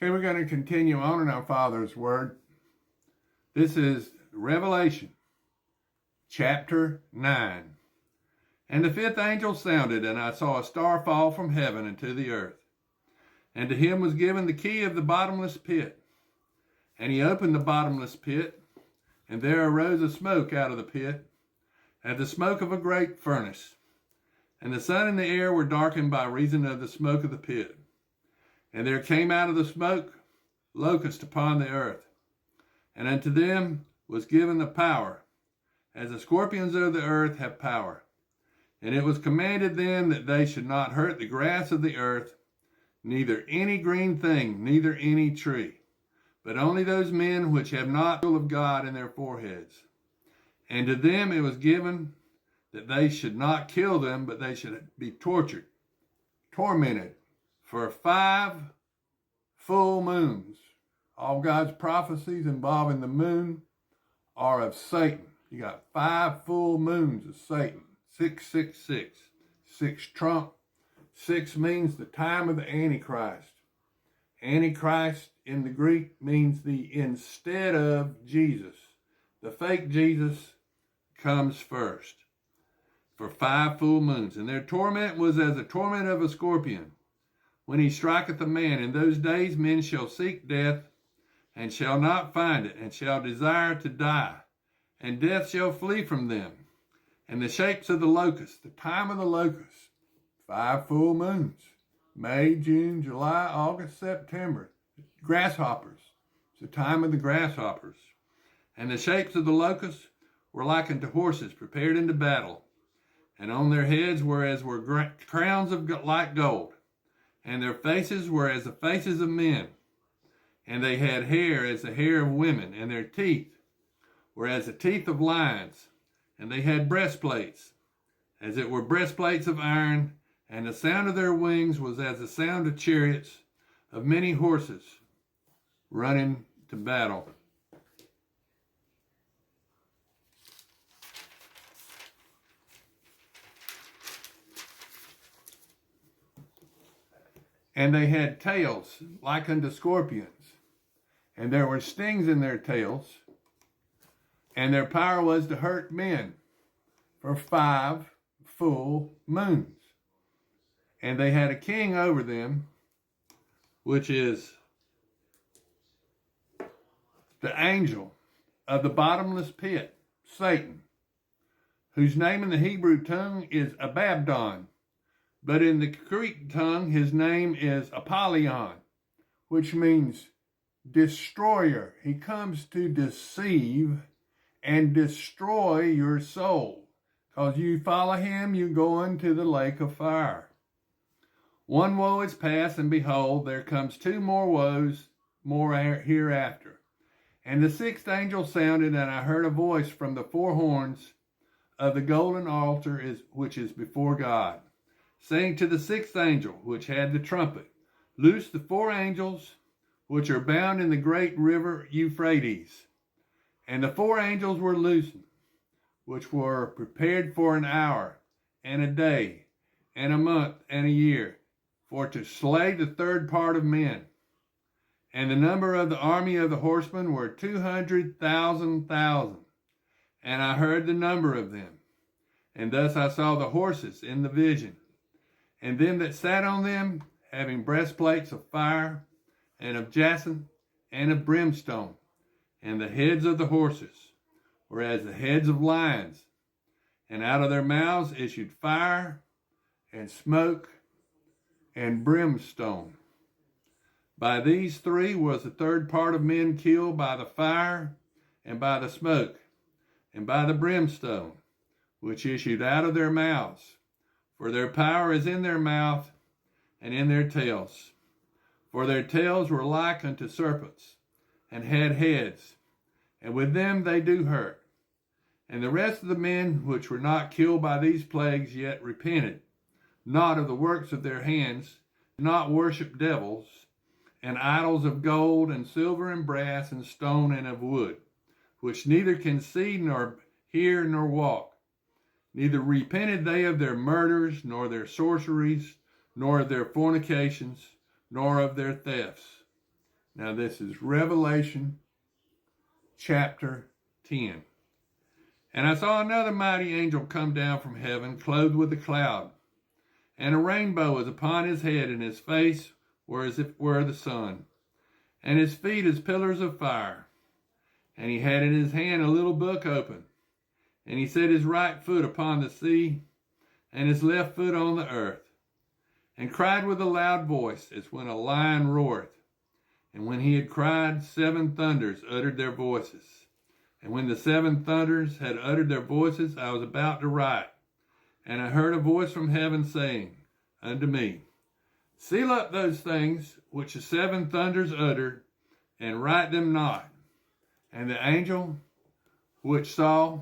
Okay, we're going to continue on in our Father's Word. This is Revelation, chapter 9. And the fifth angel sounded, and I saw a star fall from heaven into the earth. And to him was given the key of the bottomless pit. And he opened the bottomless pit, and there arose a smoke out of the pit, as the smoke of a great furnace. And the sun and the air were darkened by reason of the smoke of the pit. And there came out of the smoke locusts upon the earth, and unto them was given the power, as the scorpions of the earth have power. And it was commanded them that they should not hurt the grass of the earth, neither any green thing, neither any tree, but only those men which have not the will of God in their foreheads. And to them it was given that they should not kill them, but they should be tormented for 5 full moons. All God's prophecies involving the moon are of Satan. You got 5 full moons of Satan. 666. 6 trump. 6 means the time of the Antichrist. Antichrist in the Greek means the instead of Jesus. The fake Jesus comes first for 5 full moons. And their torment was as the torment of a scorpion, when he striketh a man. In those days men shall seek death, and shall not find it, and shall desire to die, and death shall flee from them. And the shapes of the locust, the time of the locust, 5 full moons, May, June, July, August, September. Grasshoppers, it's the time of the grasshoppers. And the shapes of the locusts were like unto horses prepared into battle, and on their heads were crowns of like gold, and their faces were as the faces of men, and they had hair as the hair of women, and their teeth were as the teeth of lions, and they had breastplates, as it were breastplates of iron, and the sound of their wings was as the sound of chariots of many horses running to battle. And they had tails like unto scorpions, and there were stings in their tails, and their power was to hurt men for 5 full moons. And they had a king over them, which is the angel of the bottomless pit, Satan, whose name in the Hebrew tongue is Abaddon, but in the Greek tongue his name is Apollyon, which means destroyer. He comes to deceive and destroy your soul, because you follow him, you go into the lake of fire. 1 woe is past, and behold, there comes 2 more woes, more hereafter. And the 6th angel sounded, and I heard a voice from the 4 horns of the golden altar which is before God, saying to the 6th angel, which had the trumpet, loose the 4 angels which are bound in the great river Euphrates. And the 4 angels were loosened, which were prepared for an hour, and a day, and a month, and a year, for to slay the 3rd part of men. And the number of the army of the horsemen were 200,000,000. And I heard the number of them. And thus I saw the horses in the vision, and them that sat on them, having breastplates of fire, and of jacinth, and of brimstone. And the heads of the horses were as the heads of lions, and out of their mouths issued fire, and smoke, and brimstone. By these 3 was the 3rd part of men killed by the fire, and by the smoke, and by the brimstone, which issued out of their mouths. For their power is in their mouth, and in their tails. For their tails were like unto serpents, and had heads, and with them they do hurt. And the rest of the men which were not killed by these plagues yet repented not of the works of their hands, not worship devils, and idols of gold, and silver, and brass, and stone, and of wood, which neither can see, nor hear, nor walk. Neither repented they of their murders, nor their sorceries, nor of their fornications, nor of their thefts. Now this is Revelation chapter 10. And I saw another mighty angel come down from heaven, clothed with a cloud, and a rainbow was upon his head, and his face were as if it were the sun, and his feet as pillars of fire. And he had in his hand a little book open, and he set his right foot upon the sea, and his left foot on the earth, and cried with a loud voice, as when a lion roareth. And when he had cried, 7 thunders uttered their voices. And when the 7 thunders had uttered their voices, I was about to write. And I heard a voice from heaven saying unto me, Seal up those things which the 7 thunders uttered, and write them not. And the angel which I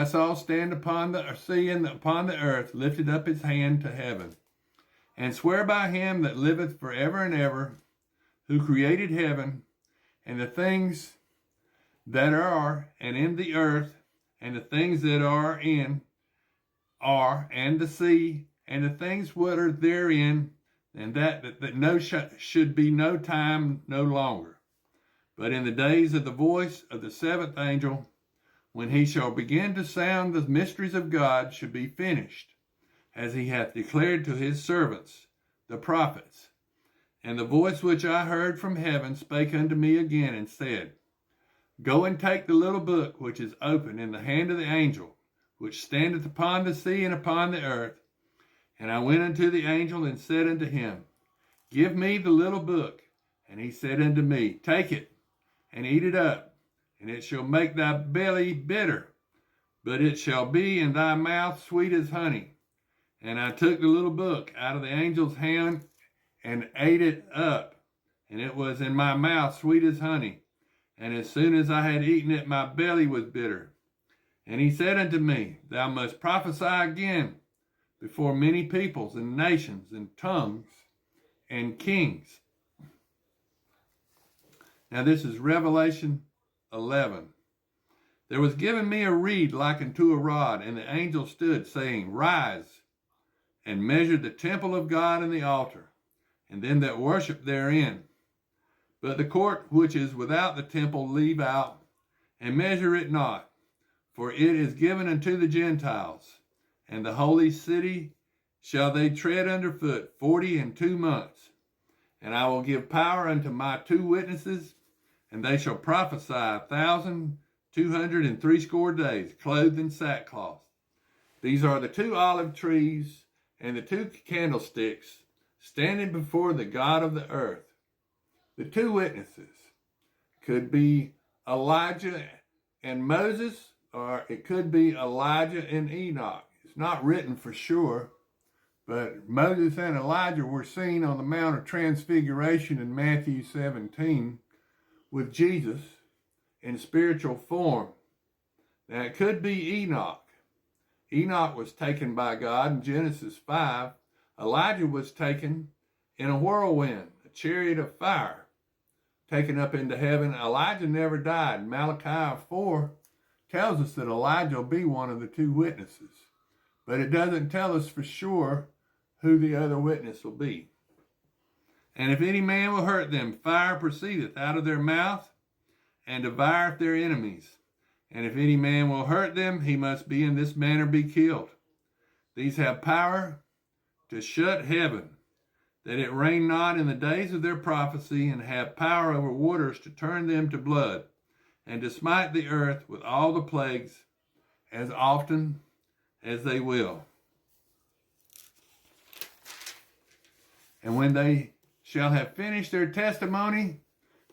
saw stand upon the sea and upon the earth lifted up his hand to heaven, and sware by him that liveth for ever and ever, who created heaven, and the things that are, and in the earth, and the things that are, and the sea, and the things what are therein, and that should be no time no longer. But in the days of the voice of the 7th angel, when he shall begin to sound, the mysteries of God should be finished, as he hath declared to his servants, the prophets. And the voice which I heard from heaven spake unto me again, and said, Go and take the little book which is open in the hand of the angel, which standeth upon the sea and upon the earth. And I went unto the angel, and said unto him, Give me the little book. And he said unto me, Take it, and eat it up, and it shall make thy belly bitter, but it shall be in thy mouth sweet as honey. And I took the little book out of the angel's hand, and ate it up, and it was in my mouth sweet as honey. And as soon as I had eaten it, my belly was bitter. And he said unto me, Thou must prophesy again before many peoples and nations and tongues and kings. Now this is Revelation 11. There was given me a reed like unto a rod, and the angel stood, saying, Rise, and measure the temple of God and the altar, and them that worship therein. But the court which is without the temple leave out, and measure it not, for it is given unto the Gentiles, and the holy city shall they tread under foot 42 months. And I will give power unto my 2 witnesses, and they shall prophesy 1,260 days, clothed in sackcloth. These are the 2 olive trees and the 2 candlesticks standing before the God of the earth. The 2 witnesses could be Elijah and Moses, or it could be Elijah and Enoch. It's not written for sure, but Moses and Elijah were seen on the Mount of Transfiguration in Matthew 17 with Jesus in spiritual form. Now it could be Enoch. Enoch was taken by God in Genesis 5. Elijah was taken in a whirlwind, a chariot of fire, taken up into heaven. Elijah never died. Malachi 4 tells us that Elijah will be one of the 2 witnesses, but it doesn't tell us for sure who the other witness will be. And if any man will hurt them, fire proceedeth out of their mouth, and devoureth their enemies. And if any man will hurt them, he must be in this manner be killed. These have power to shut heaven, that it rain not in the days of their prophecy, and have power over waters to turn them to blood, and to smite the earth with all the plagues as often as they will. And when they shall have finished their testimony,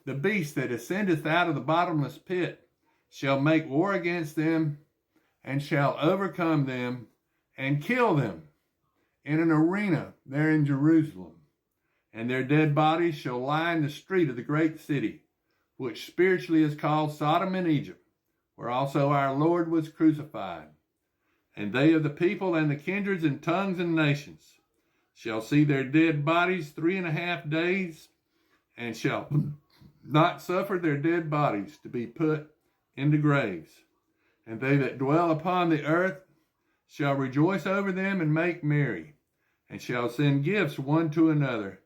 the beast that ascendeth out of the bottomless pit shall make war against them, and shall overcome them, and kill them in an arena there in Jerusalem. And their dead bodies shall lie in the street of the great city, which spiritually is called Sodom and Egypt, where also our Lord was crucified. And they of the people and the kindreds and tongues and nations shall see their dead bodies 3.5 days, and shall not suffer their dead bodies to be put into graves. And they that dwell upon the earth shall rejoice over them and make merry, and shall send gifts one to another,